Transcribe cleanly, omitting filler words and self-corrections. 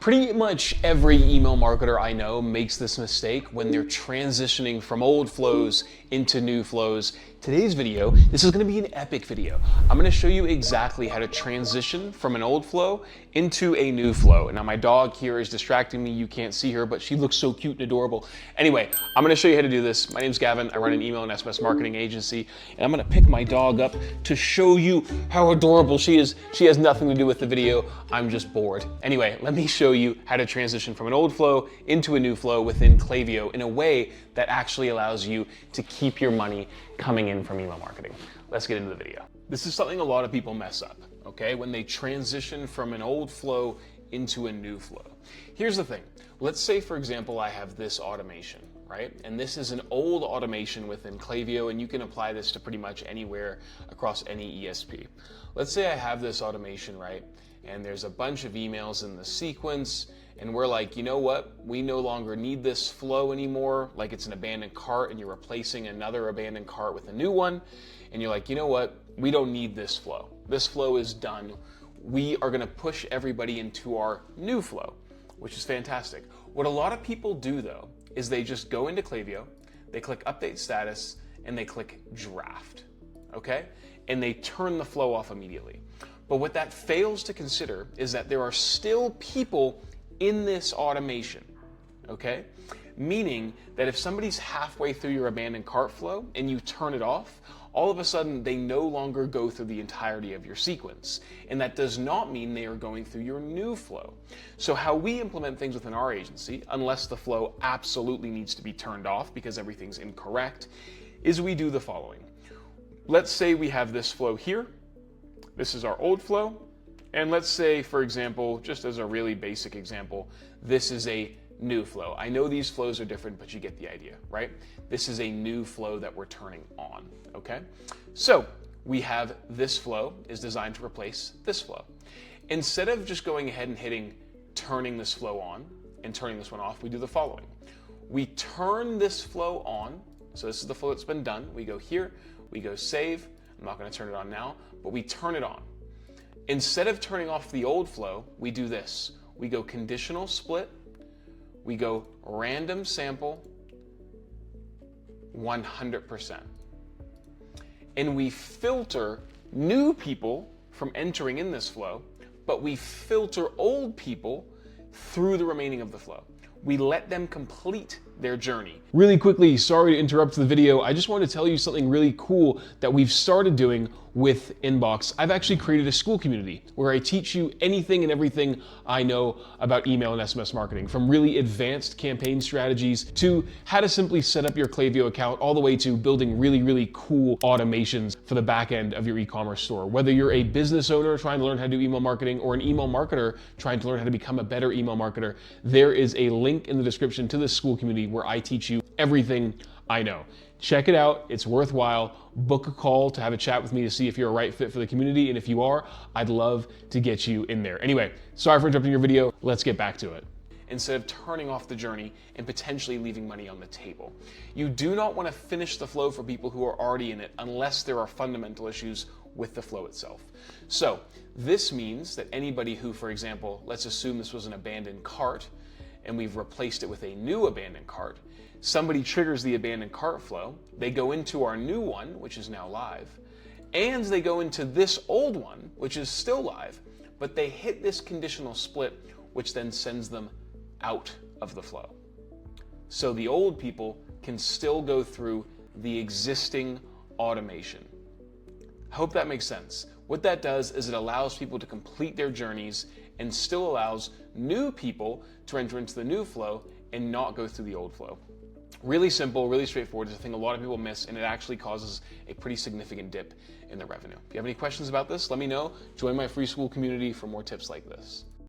Pretty much every email marketer I know makes this mistake when they're transitioning from old flows into new flows. Today's video, this is going to be an epic video. I'm going to show you exactly how to transition from an old flow into a new flow. Now my dog here is distracting me. You can't see her, but she looks so cute and adorable. Anyway, I'm going to show you how to do this. My name's Gavin. I run an email and SMS marketing agency, and I'm going to pick my dog up to show you how adorable she is. She has nothing to do with the video. I'm just bored. Anyway, let me show you how to transition from an old flow into a new flow within Klaviyo in a way that actually allows you to keep your money coming in from email marketing. Let's get into the video. This is something a lot of people mess up, okay? When they transition from an old flow into a new flow. Here's the thing. Let's say, for example, I have this automation, right? And this is an old automation within Klaviyo, and you can apply this to pretty much anywhere across any ESP. Let's say I have this automation, right? And there's a bunch of emails in the sequence, and we're like, you know what? We no longer need this flow anymore. Like it's an abandoned cart and you're replacing another abandoned cart with a new one. And you're like, you know what? We don't need this flow. This flow is done. We are gonna push everybody into our new flow, which is fantastic. What a lot of people do though, is they just go into Klaviyo, they click update status, and they click draft, okay? And they turn the flow off immediately. But what that fails to consider is that there are still people in this automation, okay? Meaning that if somebody's halfway through your abandoned cart flow and you turn it off, all of a sudden they no longer go through the entirety of your sequence. And that does not mean they are going through your new flow. So how we implement things within our agency, unless the flow absolutely needs to be turned off because everything's incorrect, is we do the following. Let's say we have this flow here. This is our old flow. And let's say, for example, just as a really basic example, this is a new flow. I know these flows are different, but you get the idea, right? This is a new flow that we're turning on, okay? So we have this flow is designed to replace this flow. Instead of just going ahead and hitting turning this flow on and turning this one off, we do the following. We turn this flow on. So this is the flow that's been done. We go here, we go save. I'm not going to turn it on now, but we turn it on. Instead of turning off the old flow, we do this. We go conditional split, we go random sample, 100%. And we filter new people from entering in this flow, but we filter old people through the remaining of the flow. We let them complete their journey. Really quickly, sorry to interrupt the video. I just wanted to tell you something really cool that we've started doing with Inbox. I've actually created a school community where I teach you anything and everything I know about email and SMS marketing, from really advanced campaign strategies to how to simply set up your Klaviyo account, all the way to building really, really cool automations for the back end of your e-commerce store. Whether you're a business owner trying to learn how to do email marketing or an email marketer trying to learn how to become a better email marketer, there is a link in the description to this school community where I teach you everything I know. Check it out. It's worthwhile. Book a call to have a chat with me to see if you're a right fit for the community. And if you are, I'd love to get you in there. Anyway, sorry for interrupting your video. Let's get back to it. Instead of turning off the journey and potentially leaving money on the table. You do not want to finish the flow for people who are already in it unless there are fundamental issues with the flow itself. So this means that anybody who, for example, let's assume this was an abandoned cart and we've replaced it with a new abandoned cart. Somebody triggers the abandoned cart flow, they go into our new one, which is now live, and they go into this old one, which is still live, but they hit this conditional split, which then sends them out of the flow. So the old people can still go through the existing automation. I hope that makes sense. What that does is it allows people to complete their journeys and still allows new people to enter into the new flow and not go through the old flow. Really simple, really straightforward. It's a thing a lot of people miss, and it actually causes a pretty significant dip in their revenue. If you have any questions about this, let me know. Join my free school community for more tips like this.